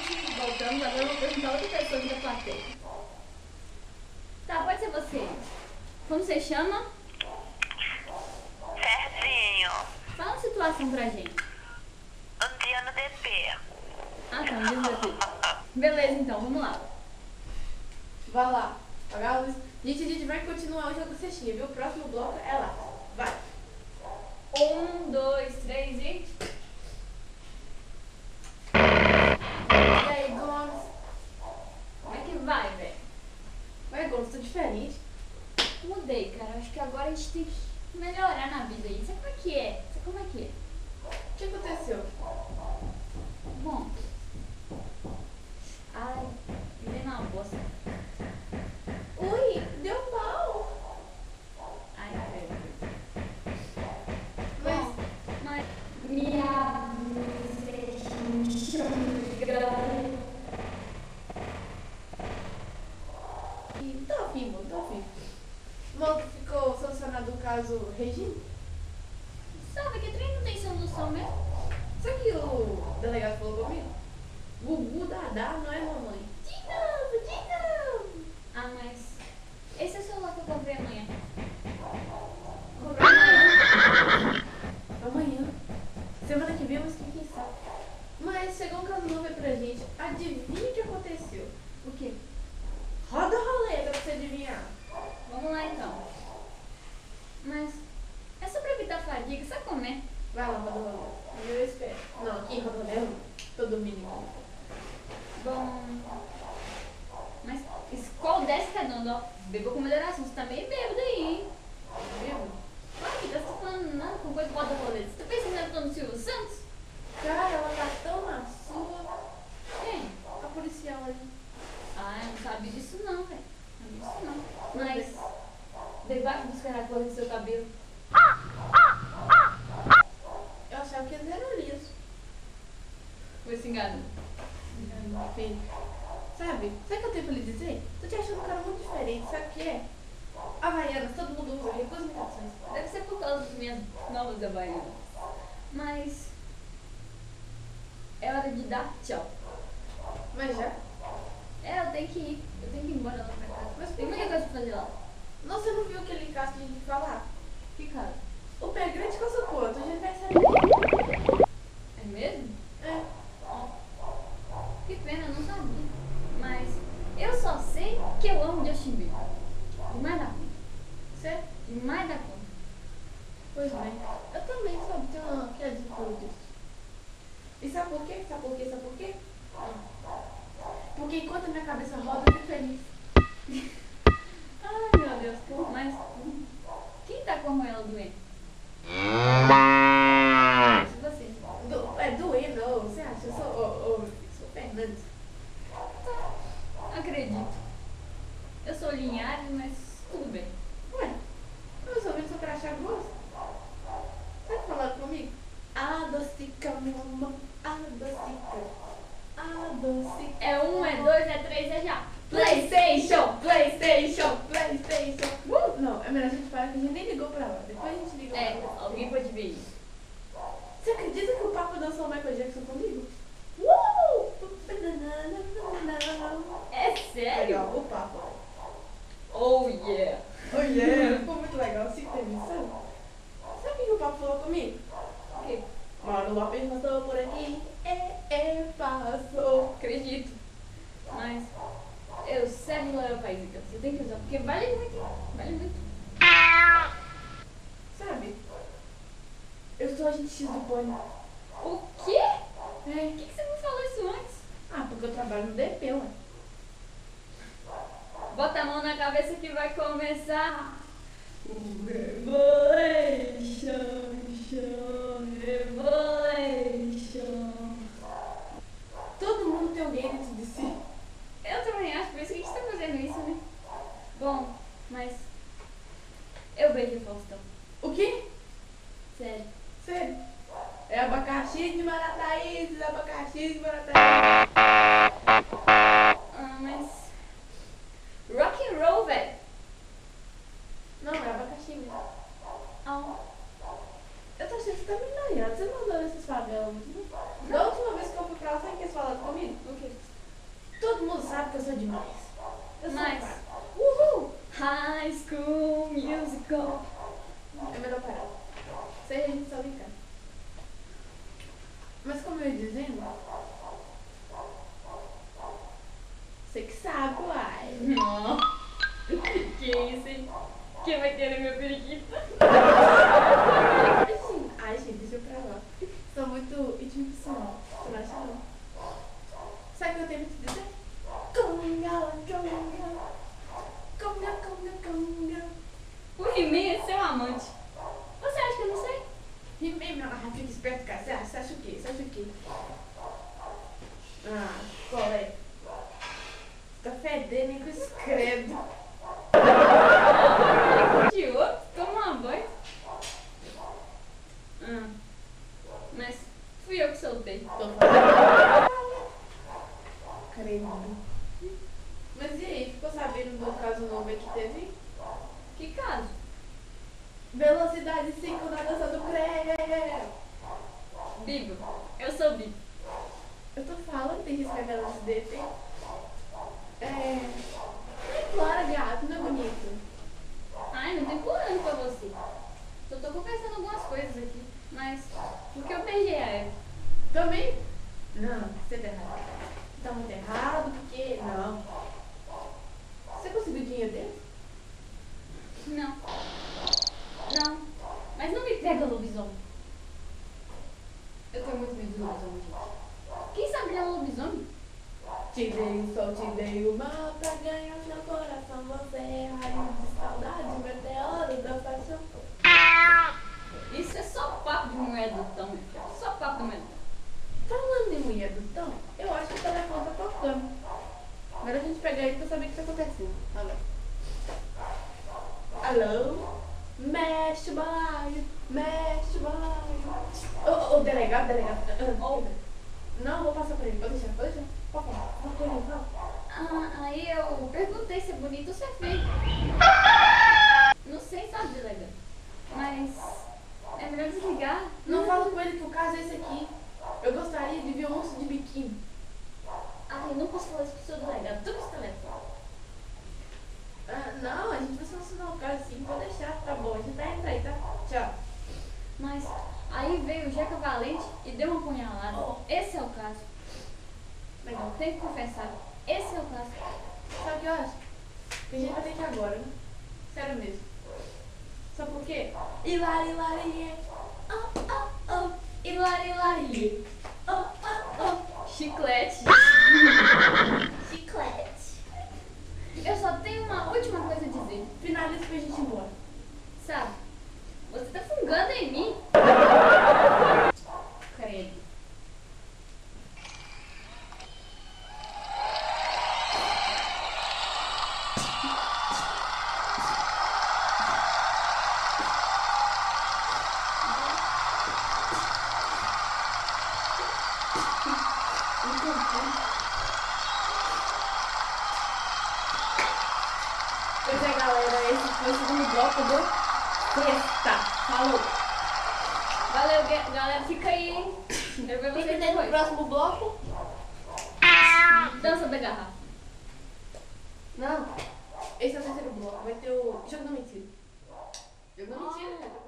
gente, voltamos. Agora eu vou perguntar a outra pessoa aqui da plateia. Tá, pode ser você. Como você chama? Serginho. Fala uma situação pra gente. Um dia no DP. Ah, tá, um dia no DP. Beleza, então, vamos lá. Vai lá, apagar a luz. Gente, a gente vai continuar o jogo da cestinha, viu? O próximo bloco é lá. Vai. 1, 2, 3 e... E aí, Gomes? Como é que vai, velho? Vai, Gomes, tô diferente. Mudei, cara. Acho que agora a gente tem que melhorar na vida aí. Sabe como é que é? Sabe como é que é? O que aconteceu? Bom... Ai, viver na bosta. Ui, deu mal. Ai, velho. Mas, Bom, mas... Minha... tô afim, mano, tô afim. Mal que ficou sancionado o caso Regina. Sabe que trem não tem solução mesmo? Sabe o que o delegado falou comigo? Gugu Dadá não é mamãe. De novo, de novo. Ah, mas... Esse é o celular que eu comprei amanhã. Comprei amanhã. Amanhã. Semana que vem, mas quem sabe. Mas chegou um caso novo aí pra gente. Adivinha o que aconteceu? O quê? Roda a roleta pra você adivinhar. Vamos lá, então. Mas... É só pra evitar fadiga, sabe como é? Vai lá, roda a roleta. Eu espero. Não, aqui roda a roleta. Tô dormindo. Bom... Mas qual desce redonda, ó? Bebeu com moderação. Você tá meio bêbado aí, hein? Viu? Ai, você tá falando nada com coisa bota roleta. Você tá pensando que eu tô no Silvio Santos? Cara, ela tá tão na sua. Quem? A policial ali. Ah, eu não sabia disso não, velho. Não sabia disso não. Mas... Daí vai buscar a cor do seu cabelo. Eu achava que eles eram lisos. Foi se engano. Feio. Sabe o que eu tenho pra lhe dizer? Tô te achando um cara muito diferente, sabe o que é? Havaianas, todo mundo usa, recusa imitações. Deve ser por causa das minhas novas havaianas. Mas... É hora de dar tchau. Mas já? É, eu tenho que ir. Eu tenho que ir embora lá pra casa. Mas por Tem muita quê? coisa pra fazer lá. Não, você não viu aquele caso que a gente tem que falar? Que cara? O pé grande calça curta, a gente vai saber. É mesmo? É. Ó. Que pena, eu não sabia. Mas eu só sei que eu amo Justin Bieber. Demais da conta. Você? Demais da conta. Pois bem. Eu também, sabe? Tem uma quedinha por disso. E sabe por quê? Sabe por quê? Sabe por quê? Porque enquanto a minha cabeça roda, eu fico feliz. Ai, meu Deus. Mas quem tá com a roela doente? Você. É doendo, ô, você acha? Eu sou Fernandes. Acredito. Eu sou Linhares, mas tudo bem. Ué, eu sou vendo seu crachá grosso. Sabe falar comigo? Adocica, mamãe, adocica, adocica. É 1, é 2, é 3, é já. PlayStation, PlayStation, PlayStation. Não, é melhor a gente parar que a gente nem ligou pra ela. Depois a gente liga É, pra ela. alguém pode ver isso. Você acredita que o Papa dançou o Michael Jackson comigo? É sério? Legal, o Papa. Oh yeah. Oh yeah, ficou muito legal, assim que teve, sabe? Sabe o que o Papa falou comigo? O quê? Mauro Lopes passou por aqui, passou. Acredito. Mas eu segue lá o país, então você tem que usar, porque vale muito, hein? Vale muito. Sabe? Eu sou agente X do Pânico. O quê? É. Por que você não falou isso antes? Ah, porque eu trabalho no DP, ué. Bota a mão na cabeça que vai começar. O Revolution, Revolution. Todo mundo tem alguém dentro de si. Eu também acho, por isso que a gente tá fazendo isso, né? Bom, mas eu beijo o Faustão. O quê? Sério. Sério? É abacaxi de Marataízes, abacaxi de Marataízes. Ah, mas rock and roll, velho. Não, é abacaxi mesmo. Ah, eu tô achando você tá me noiando. Você não andou nessas favelas, não? Da última vez que eu fui pra lá, sabe o que eles falaram comigo? O quê? Todo mundo sabe que eu sou demais. Eu sou Mas- demais. Uhul! High School Musical. É melhor parar. Isso aí a gente só brincar. Mas como eu ia dizendo, você que sabe, uai. Não. Que isso, hein? Quem vai ter meu periquito? Ai, gente, deixa eu pra lá. Sou muito intimidade. Você não acha, não? Sabe o que eu tenho pra te dizer? Conga, conga. Conga, conga, conga. O He-Man é seu amante. Você acha que eu não sei? He-Man, meu, fica esperto, cara. Você acha o quê? Você acha o quê? Ah, qual é? Tá fedendo, hein, com esse credo. De outro? Toma banho. Mas fui eu que soltei. Tô falando. Credo. Mas e aí, ficou sabendo do caso novo aí que teve? Que caso? Velocidade 5 na dança do creme. Bibo. Eu sou Bibo. Eu tô falando, tem risco de LSD, tem? Não implora, gato, não é bonito. Ai, não tô implorando pra você. Só tô confessando algumas coisas aqui. Mas porque eu beijei a Eva. Também? Não, você tá errado. Tá muito errado, porque... Não. Você conseguiu o dinheiro dele? Não. Não. Mas não me pega, lobisomem. Eu tenho muito medo de lobisomem, gente. Quem sabe ele é um lobisomem? Te dei o sol, te dei o mal pra ganhar meu coração. Você é raio de saudade, meteoro da paixão. Isso é só papo de mulher adultão, meu filho. Só papo de mulher adultão. Falando em mulher do Tão, eu acho que o telefone tá tocando. Agora a gente pega ele pra saber o que tá acontecendo. Alô? Alô? Mexe o balaio, mexe o balaio. Ô, delegado. Não, vou passar pra ele, pode deixar. Pode falar, fala com ele, fala. Aí eu perguntei se é bonito ou se é feio. Não sei, sabe, delegado. Mas é melhor desligar. Não fala com ele que o caso é esse aqui. Eu gostaria de ver um monstro de biquíni. Ai, eu não posso falar isso pro seu delegado. Toma esse telefone. Não, a gente vai solucionar o caso assim, pode deixar, tá bom. A gente vai entrar aí, tá? Tchau. Mas aí veio o Jeca Valente e deu uma punhalada. Oh. Esse é o caso. Legal. Tenho que confessar. Esse é o caso. Sabe o que eu acho? Que a gente vai ter que ir agora, né? Sério mesmo. Sabe por quê? Hilari, hilari, oh, oh, oh. Hilari, hilari, oh, oh, oh. Chiclete. Chiclete. Eu só tenho uma última coisa a dizer. Finaliza pra gente ir embora. Sabe? Você tá fungando em mim. Credo. Pois é, galera, esse foi o segundo bloco do Festa. Falou! Valeu, galera. Fica aí, hein? Eu ver Quem vocês quiser ir no depois. próximo bloco? Dança da garrafa. Não. Esse é o terceiro bloco. Vai ter o jogo da mentira. Jogo da mentira.